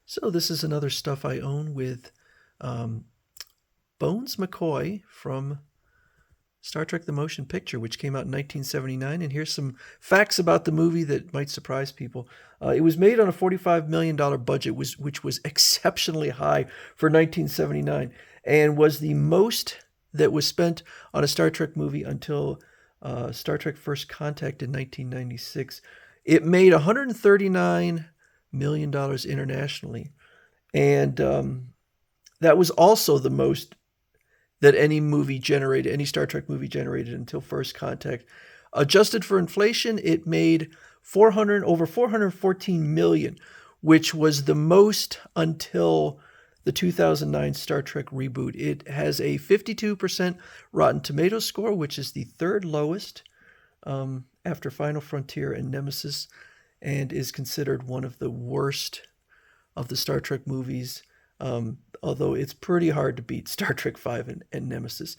So this is another Stuff I Own with um, Bones McCoy from Star Trek The Motion Picture, which came out in 1979. And here's some facts about the movie that might surprise people. It was made on a $45 million budget, which was exceptionally high for 1979, and was the most that was spent on a Star Trek movie until Star Trek First Contact in 1996. It made $139 million internationally. And that was also the most that any movie generated, any Star Trek movie generated until First Contact. Adjusted for inflation, it made 414 million, which was the most until the 2009 Star Trek reboot. It has a 52% Rotten Tomatoes score, which is the third lowest after Final Frontier and Nemesis, and is considered one of the worst of the Star Trek movies, although it's pretty hard to beat Star Trek V and Nemesis.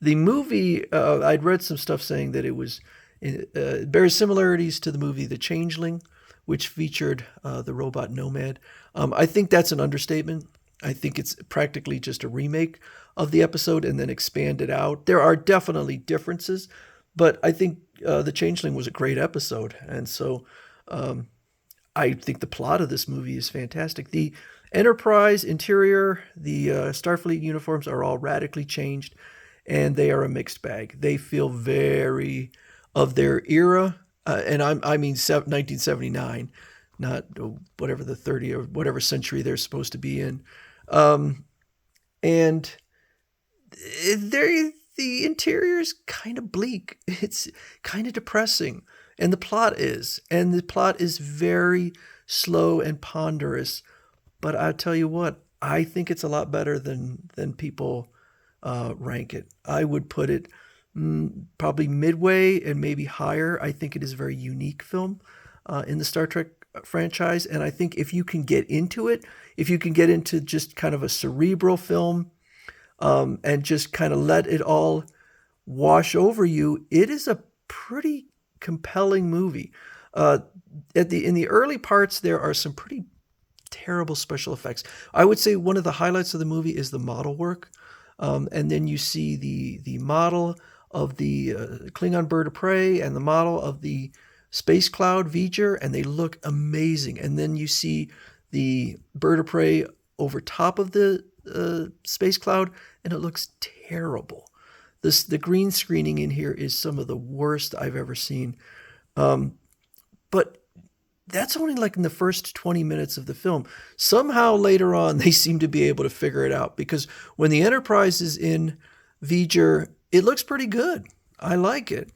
The movie, I'd read some stuff saying that it was bears similarities to the movie The Changeling, which featured the robot Nomad. I think that's an understatement. I think it's practically just a remake of the episode and then expanded out. There are definitely differences, but I think The Changeling was a great episode, and so I think the plot of this movie is fantastic. The Enterprise interior, the Starfleet uniforms are all radically changed, and they are a mixed bag. They feel very of their era, and I mean 1979, not whatever the 30 or whatever century they're supposed to be in. And the interior is kind of bleak. It's kind of depressing, and the plot is very slow and ponderous. But I'll tell you what, I think it's a lot better than people rank it. I would put it probably midway and maybe higher. I think it is a very unique film in the Star Trek franchise, and I think if you can get into it, if you can get into just kind of a cerebral film and just kind of let it all wash over you, it is a pretty compelling movie. In the early parts, there are some pretty terrible special effects. I would say one of the highlights of the movie is the model work, and then you see the model of the Klingon bird of prey and the model of the space cloud V'ger, and they look amazing. And then you see the bird of prey over top of the space cloud, and it looks terrible. The green screening in here is some of the worst I've ever seen. But that's only like in the first 20 minutes of the film. Somehow later on, they seem to be able to figure it out, because when the Enterprise is in V'ger, it looks pretty good. I like it.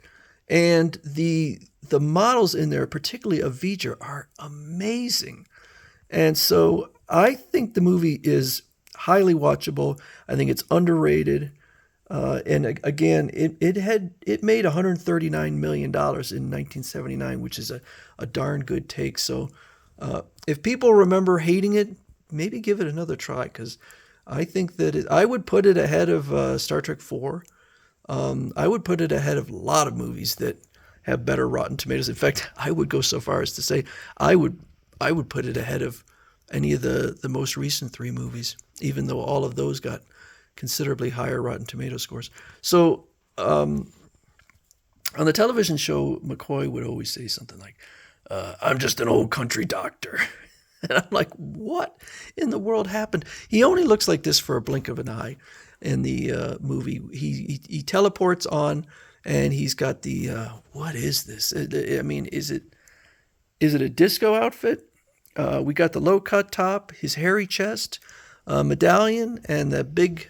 And the models in there, particularly of V'ger, are amazing. And so I think the movie is highly watchable. I think it's underrated. And again, it made $139 million in 1979, which is a darn good take. So if people remember hating it, maybe give it another try, because I think that I would put it ahead of Star Trek 4. I would put it ahead of a lot of movies that have better Rotten Tomatoes. In fact, I would go so far as to say I would put it ahead of any of the most recent three movies, even though all of those got considerably higher Rotten Tomato scores. So on the television show, McCoy would always say something like, I'm just an old country doctor. And I'm like, what in the world happened? He only looks like this for a blink of an eye in the movie. He teleports on, and he's got the, what is this? I mean, is it a disco outfit? We got the low-cut top, his hairy chest, medallion, and the big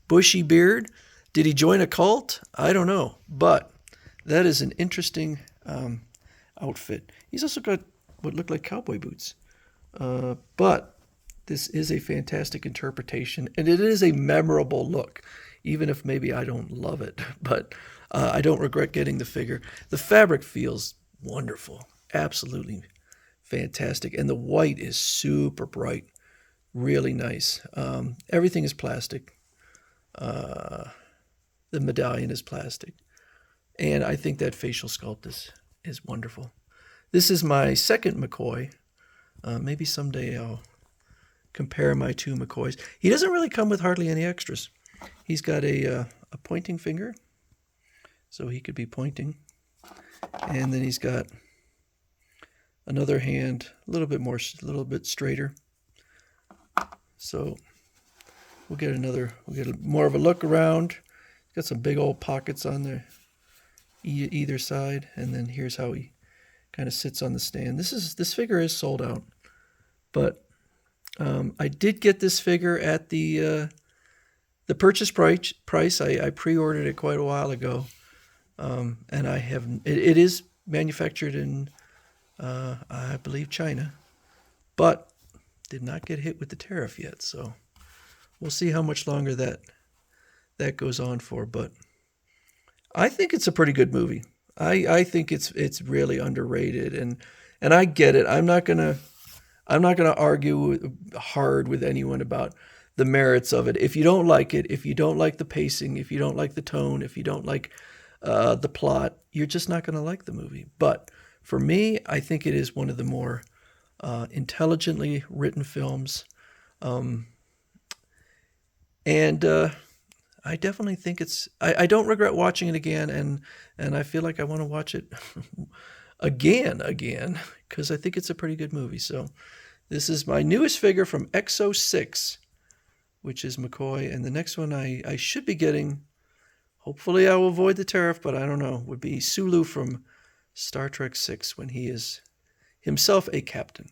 bushy beard. Did he join a cult? I don't know, but that is an interesting outfit. He's also got what look like cowboy boots, but this is a fantastic interpretation, and it is a memorable look, even if maybe I don't love it, but I don't regret getting the figure. The fabric feels wonderful, absolutely fantastic, and the white is super bright, really nice. Everything is plastic. The medallion is plastic. And I think that facial sculpt is wonderful. This is my second McCoy. Maybe someday I'll compare my two McCoys. He doesn't really come with hardly any extras. He's got a pointing finger, so he could be pointing. And then he's got another hand, a little bit straighter. So we'll get more of a look around. He's got some big old pockets on there, either side. And then here's how he kind of sits on the stand. This figure is sold out, but I did get this figure at the purchase price. I pre-ordered it quite a while ago, and it is manufactured in I believe China, but did not get hit with the tariff yet. So we'll see how much longer that goes on for. But I think it's a pretty good movie. I think it's really underrated, and I get it. I'm not gonna argue hard with anyone about the merits of it. If you don't like it, if you don't like the pacing, if you don't like the tone, if you don't like the plot, you're just not gonna like the movie. But for me, I think it is one of the more intelligently written films, and I definitely think I don't regret watching it again, and I feel like I want to watch it again, because I think it's a pretty good movie. So this is my newest figure from EXO-6, which is McCoy, and the next one I should be getting, hopefully I will avoid the tariff, but I don't know, would be Sulu from Star Trek 6 when he is himself a captain.